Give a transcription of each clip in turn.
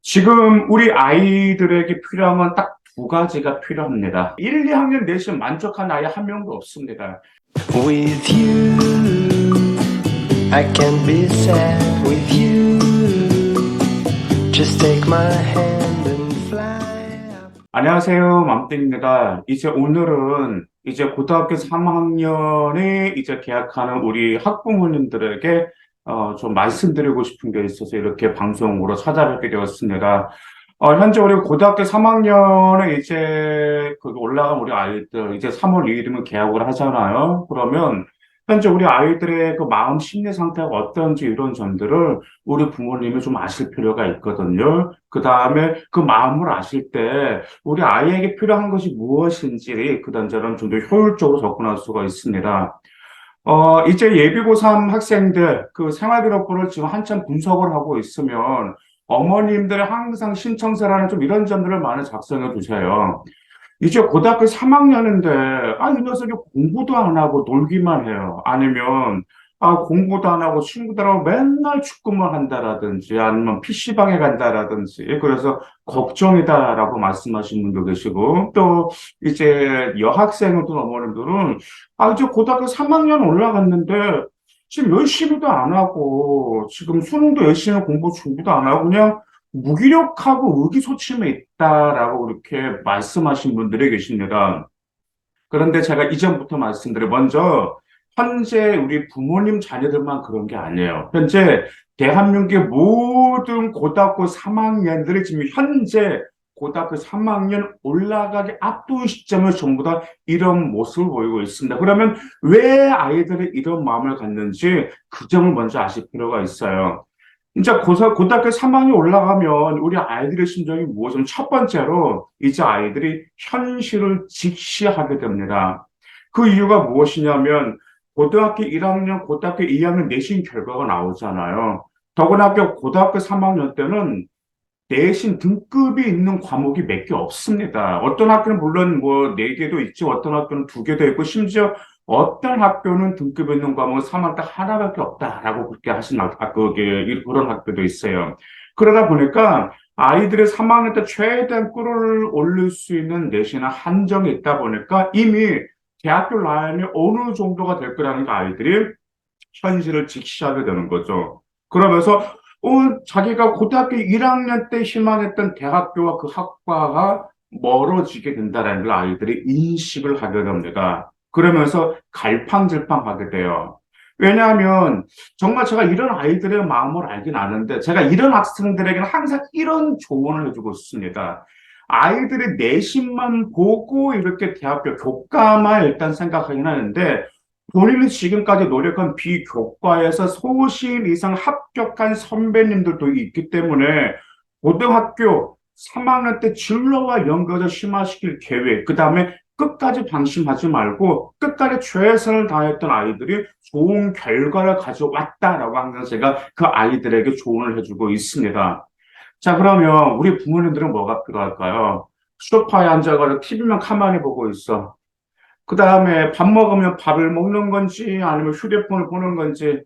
지금 우리 아이들에게 필요한 건 딱 두 가지가 필요합니다. 1, 2학년 내신 만족한 아이 한 명도 없습니다. With you, I can be sad with you. Just take my hand and fly. 안녕하세요, 맘땡입니다. 오늘은 고등학교 3학년에 개학하는 우리 학부모님들에게 좀 말씀드리고 싶은 게 있어서 이렇게 방송으로 찾아뵙게 되었습니다. 현재 우리 고등학교 3학년에 올라간 우리 아이들, 3월 2일이면 개학을 하잖아요. 그러면 현재 우리 아이들의 그 마음 심리 상태가 어떤지 이런 점들을 우리 부모님이 좀 아실 필요가 있거든요. 그 다음에 그 마음을 아실 때 우리 아이에게 필요한 것이 무엇인지 그 단계는 좀 더 효율적으로 접근할 수가 있습니다. 이제 예비고3 학생들 그 생활기록부를 지금 한참 분석을 하고 있으면 어머님들이 항상 신청서를 하는 좀 이런 점들을 많이 작성해 두세요. 이제 고등학교 3학년인데, 이 녀석이 공부도 안 하고 놀기만 해요. 아니면, 공부도 안 하고 친구들하고 맨날 축구만 한다라든지, 아니면 PC방에 간다라든지, 그래서 걱정이다라고 말씀하신 분도 계시고, 또, 여학생들 어머님들은, 이제 고등학교 3학년 올라갔는데, 지금 열심히도 안 하고, 지금 수능도 열심히 공부 준비도 안 하고, 그냥 무기력하고 의기소침해 있다라고 그렇게 말씀하신 분들이 계십니다. 그런데 제가 이전부터 말씀드려 먼저 현재 우리 부모님 자녀들만 그런 게 아니에요. 현재 대한민국의 모든 고등학교 3학년들이 지금 현재 고등학교 3학년 올라가기 앞둔 시점을 전부 다 이런 모습을 보이고 있습니다. 그러면 왜 아이들이 이런 마음을 갖는지 그 점을 먼저 아실 필요가 있어요. 이제 고등학교 3학년 올라가면 우리 아이들의 심정이 무엇이냐면 첫 번째로 이제 아이들이 현실을 직시하게 됩니다. 그 이유가 무엇이냐면 고등학교 1학년, 고등학교 2학년 내신 결과가 나오잖아요. 더구나 고등학교 3학년 때는 내신 등급이 있는 과목이 몇 개 없습니다. 어떤 학교는 물론 뭐 네 개도 있지, 어떤 학교는 두 개도 있고, 심지어 어떤 학교는 등급 있는 과목은 3학년 때 하나밖에 없다라고 그렇게 하신 그런 학교도 있어요. 그러다 보니까 아이들의 3학년 때 최대한 끌을 올릴 수 있는 내신은 한정이 있다 보니까 이미 대학교 라인이 어느 정도가 될 거라는 게 아이들이 현실을 직시하게 되는 거죠. 그러면서 자기가 고등학교 1학년 때 희망했던 대학교와 그 학과가 멀어지게 된다는 걸 아이들이 인식을 하게 됩니다. 그러면서 갈팡질팡하게 돼요. 왜냐하면 정말 제가 이런 아이들의 마음을 알긴 아는데 제가 이런 학생들에게는 항상 이런 조언을 해주고 있습니다. 아이들의 내신만 보고 이렇게 대학교 교과만 일단 생각하긴 하는데 본인이 지금까지 노력한 비교과에서 소신 이상 합격한 선배님들도 있기 때문에 고등학교 3학년 때 진로와 연결해서 심화시킬 계획, 그 다음에 끝까지 방심하지 말고 끝까지 최선을 다했던 아이들이 좋은 결과를 가져왔다라고 항상 제가 그 아이들에게 조언을 해주고 있습니다. 자, 그러면 우리 부모님들은 뭐가 필요할까요? 소파에 앉아가지고 TV만 가만히 보고 있어. 그 다음에 밥 먹으면 밥을 먹는 건지 아니면 휴대폰을 보는 건지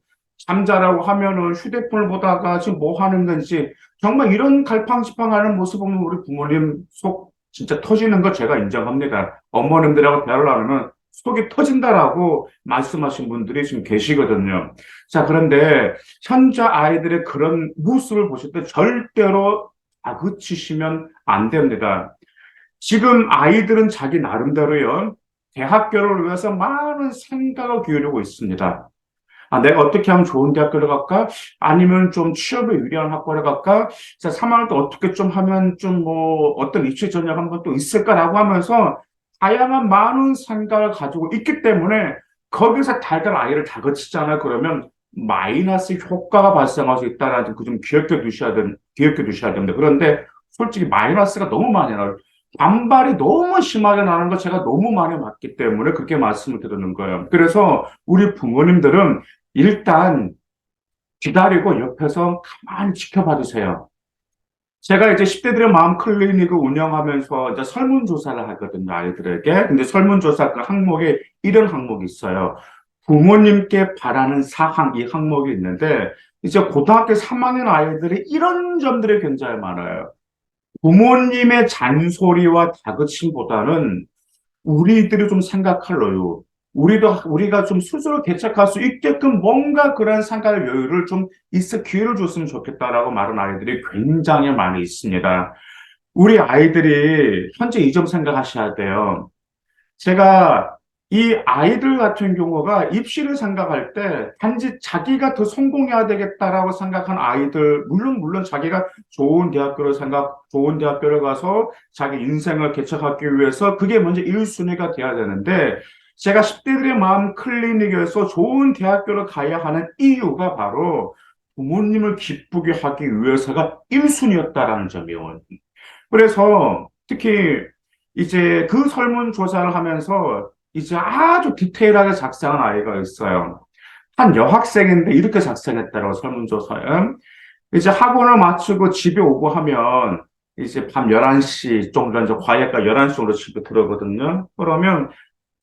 잠자라고 하면은 휴대폰을 보다가 지금 뭐 하는 건지 정말 이런 갈팡질팡하는 모습 보면 우리 부모님 속 진짜 터지는 거 제가 인정합니다. 어머님들하고 대화를 나누면 속이 터진다라고 말씀하신 분들이 지금 계시거든요. 자, 그런데 현재 아이들의 그런 모습을 보실 때 절대로 다그치시면 안 됩니다. 지금 아이들은 자기 나름대로요. 대학교를 위해서 많은 생각을 기울이고 있습니다. 내가 어떻게 하면 좋은 대학교를 갈까? 아니면 좀 취업에 유리한 학과를 갈까? 자, 3학년 때 어떻게 좀 하면 좀 뭐 어떤 입시 전략 한번 또 있을까라고 하면서 다양한 많은 생각을 가지고 있기 때문에 거기서 달달 아이를 다그치잖아요. 그러면 마이너스 효과가 발생할 수 있다는 그 좀 기억해 두셔야 됩니다. 그런데 솔직히 마이너스가 너무 많이 나요. 반발이 너무 심하게 나는 거 제가 너무 많이 봤기 때문에 그렇게 말씀을 드리는 거예요. 그래서 우리 부모님들은 일단 기다리고 옆에서 가만히 지켜봐 주세요. 제가 이제 10대들의 마음 클리닉을 운영하면서 이제 설문조사를 하거든요, 아이들에게. 근데 설문조사 그 항목에 이런 항목이 있어요. 부모님께 바라는 사항, 이 항목이 있는데, 이제 고등학교 3학년 아이들이 이런 점들이 굉장히 많아요. 부모님의 잔소리와 다그침보다는 우리들이 좀 생각할 여유, 우리가 좀 스스로 대책할 수 있게끔 뭔가 그런 생각의 여유를 좀 있어 기회를 줬으면 좋겠다라고 말하는 아이들이 굉장히 많이 있습니다. 우리 아이들이 현재 이 점 생각하셔야 돼요. 제가 이 아이들 같은 경우가 입시를 생각할 때 단지 자기가 더 성공해야 되겠다라고 생각한 아이들, 물론 자기가 좋은 대학교를 가서 자기 인생을 개척하기 위해서 그게 먼저 1순위가 돼야 되는데, 제가 10대들의 마음 클리닉에서 좋은 대학교를 가야 하는 이유가 바로 부모님을 기쁘게 하기 위해서가 1순위였다라는 점이에요. 그래서 특히 이제 그 설문조사를 하면서 이제 아주 디테일하게 작성한 아이가 있어요. 한 여학생인데 이렇게 작성했다고 설문조사에. 이제 학원을 마치고 집에 오고 하면 이제 밤 11시 정도, 이제 과외가 11시 정도 집에 들어오거든요. 그러면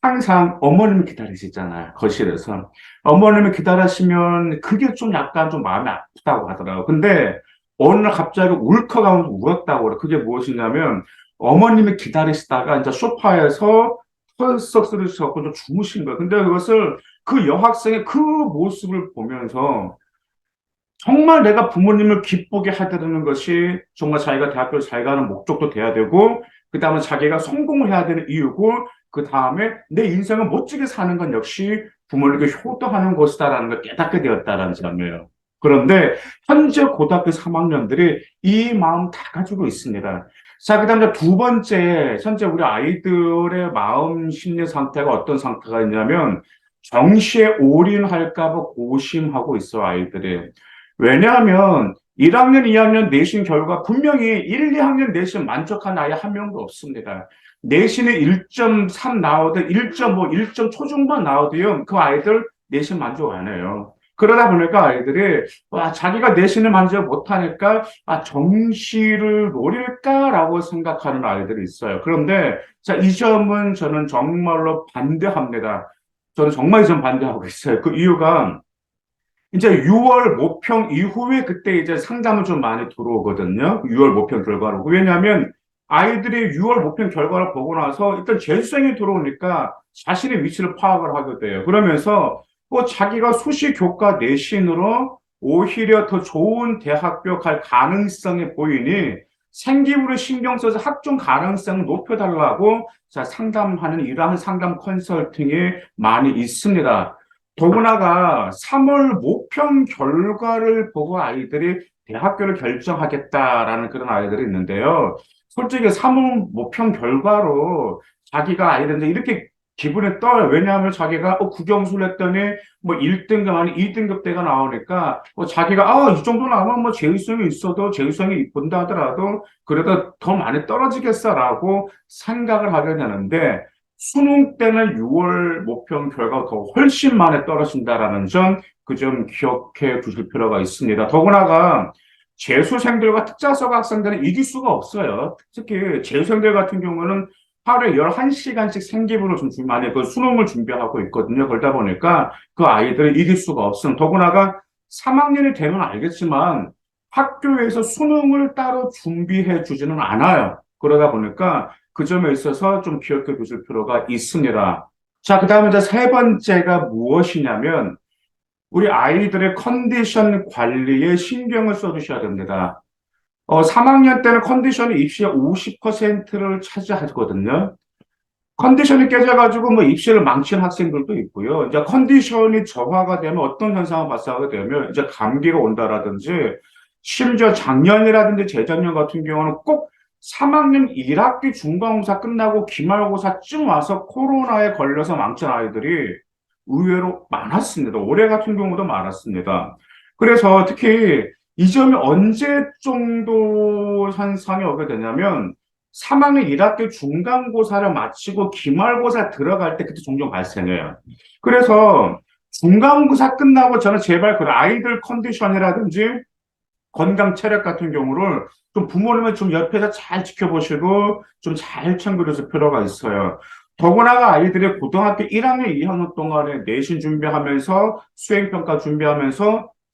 항상 어머님이 기다리시잖아요. 거실에서. 어머님이 기다리시면 그게 좀 약간 좀 마음이 아프다고 하더라고요. 근데 어느 날 갑자기 울컥하면서 울었다고 그래요. 그게 무엇이냐면 어머님이 기다리시다가 이제 소파에서 털썩 쓰러지셔서 좀 주무신 거예요. 근데 그것을 그 여학생의 그 모습을 보면서 정말 내가 부모님을 기쁘게 하려는 것이 정말 자기가 대학교를 잘 가는 목적도 돼야 되고, 그 다음에 자기가 성공을 해야 되는 이유고, 그 다음에 내 인생을 멋지게 사는 건 역시 부모님께 효도하는 것이다라는 걸 깨닫게 되었다라는 점이에요. 그런데 현재 고등학교 3학년들이 이 마음 다 가지고 있습니다. 자, 그 다음에 두 번째, 현재 우리 아이들의 마음 심리 상태가 어떤 상태가 있냐면, 정시에 올인할까 봐 고심하고 있어, 아이들이. 왜냐하면 1학년, 2학년 내신 결과 분명히 1, 2학년 내신 만족한 아이 한 명도 없습니다. 내신에 1.3 나오든 1.5, 1점 초중반 나오도요, 그 아이들 내신 만족 안 해요. 그러다 보니까 아이들이 자기가 내신을 만족 못하니까 정시를 노릴까라고 생각하는 아이들이 있어요. 그런데 자, 이 점은 저는 정말로 반대합니다. 저는 정말 이 점 반대하고 있어요. 그 이유가 이제 6월 모평 이후에 그때 이제 상담을 좀 많이 들어오거든요. 6월 모평 결과로. 왜냐하면 아이들이 6월 모평 결과를 보고 나서 일단 재수생이 들어오니까 자신의 위치를 파악을 하게 돼요. 그러면서 자기가 수시 교과 내신으로 오히려 더 좋은 대학교 갈 가능성이 보이니 생기부를 신경 써서 학종 가능성을 높여달라고 자, 상담하는 이러한 상담 컨설팅이 많이 있습니다. 더구나가 3월 모평 결과를 보고 아이들이 대학교를 결정하겠다라는 그런 아이들이 있는데요. 솔직히 3월 모평 결과로 자기가 아이들한테 이렇게 기분이 떠요. 왜냐하면 자기가 국영수를 했더니 뭐 1등급 아니 2등급대가 나오니까 자기가 이 정도 나오면 뭐 재수성이 있어도 재수성이 본다 하더라도 그래도 더 많이 떨어지겠어라고 생각을 하게 되는데, 수능 때는 6월 모평 결과가 더 훨씬 많이 떨어진다라는 점, 그 점 기억해 두실 필요가 있습니다. 더구나가 재수생들과 특자석 학생들은 이길 수가 없어요. 특히 재수생들 같은 경우는 하루에 11시간씩 생기부를 좀 많이 그 수능을 준비하고 있거든요. 그러다 보니까 그 아이들을 이길 수가 없음. 더구나가 3학년이 되면 알겠지만 학교에서 수능을 따로 준비해 주지는 않아요. 그러다 보니까 그 점에 있어서 좀 기억해 두실 필요가 있습니다. 자, 그 다음에 이제 세 번째가 무엇이냐면, 우리 아이들의 컨디션 관리에 신경을 써주셔야 됩니다. 3학년 때는 컨디션이 입시의 50%를 차지하거든요. 컨디션이 깨져가지고 뭐 입시를 망친 학생들도 있고요. 이제 컨디션이 저하가 되면 어떤 현상을 발생하게 되면 이제 감기가 온다라든지, 심지어 작년이라든지 재작년 같은 경우는 꼭 3학년 1학기 중간고사 끝나고 기말고사쯤 와서 코로나에 걸려서 망친 아이들이 의외로 많았습니다. 올해 같은 경우도 많았습니다. 그래서 특히 이 점이 언제 정도 현상이 오게 되냐면 3학년 1학기 중간고사를 마치고 기말고사 들어갈 때 그때 종종 발생해요. 그래서 중간고사 끝나고 저는 제발 그 아이들 컨디션이라든지 건강 체력 같은 경우를 좀 부모님은 좀 옆에서 잘 지켜보시고 좀 잘 챙겨줄 필요가 있어요. 더구나가 아이들이 고등학교 1학년, 2학년 동안에 내신 준비하면서 수행평가 준비하면서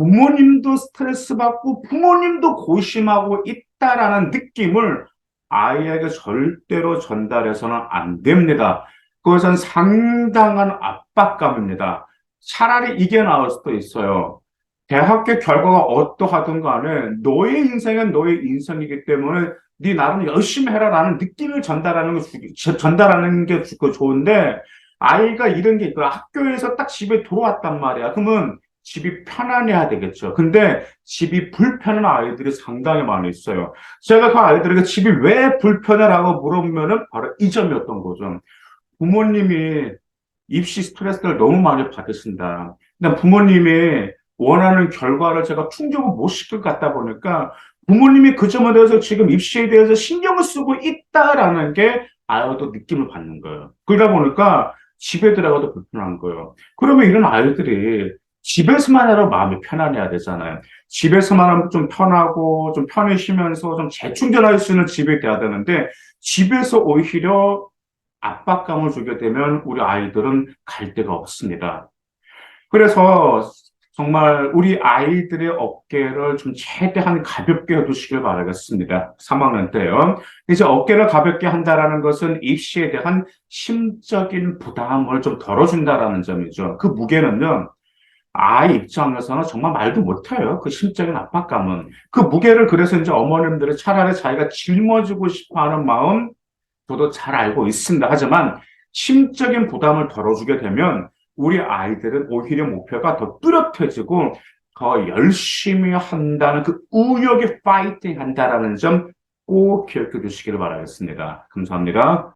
부모님도 스트레스 받고 부모님도 고심하고 있다라는 느낌을 아이에게 절대로 전달해서는 안 됩니다. 그것은 상당한 압박감입니다. 차라리 이게 나을 수도 있어요. 대학교 결과가 어떠하든 간에 너의 인생은 너의 인생이기 때문에 네 나름 열심히 해라라는 느낌을 전달하는 게 좋은데 아이가 이런 게 있고 학교에서 딱 집에 들어왔단 말이야. 그러면 집이 편안해야 되겠죠. 근데 집이 불편한 아이들이 상당히 많이 있어요. 제가 그 아이들에게 집이 왜 불편해라고 물어보면은 바로 이 점이었던 거죠. 부모님이 입시 스트레스를 너무 많이 받으신다. 근데 부모님이 원하는 결과를 제가 충족을 못 시킬 것 같다 보니까 부모님이 그 점에 대해서 지금 입시에 대해서 신경을 쓰고 있다라는 게 아이도 느낌을 받는 거예요. 그러다 보니까 집에 들어가도 불편한 거예요. 그러면 이런 아이들이 집에서만 해도 마음이 편안해야 되잖아요. 집에서만 하면 좀 편하고 좀 편히 쉬면서 좀 재충전할 수 있는 집이 돼야 되는데 집에서 오히려 압박감을 주게 되면 우리 아이들은 갈 데가 없습니다. 그래서 정말 우리 아이들의 어깨를 좀 최대한 가볍게 해두시길 바라겠습니다. 3학년 때요. 이제 어깨를 가볍게 한다라는 것은 입시에 대한 심적인 부담을 좀 덜어준다라는 점이죠. 그 무게는요. 아이 입장에서는 정말 말도 못해요. 그 심적인 압박감은. 그 무게를 그래서 이제 어머님들이 차라리 자기가 짊어지고 싶어 하는 마음, 저도 잘 알고 있습니다. 하지만 심적인 부담을 덜어주게 되면 우리 아이들은 오히려 목표가 더 뚜렷해지고 더 열심히 한다는 그 의욕에 파이팅 한다라는 점 꼭 기억해 주시기를 바라겠습니다. 감사합니다.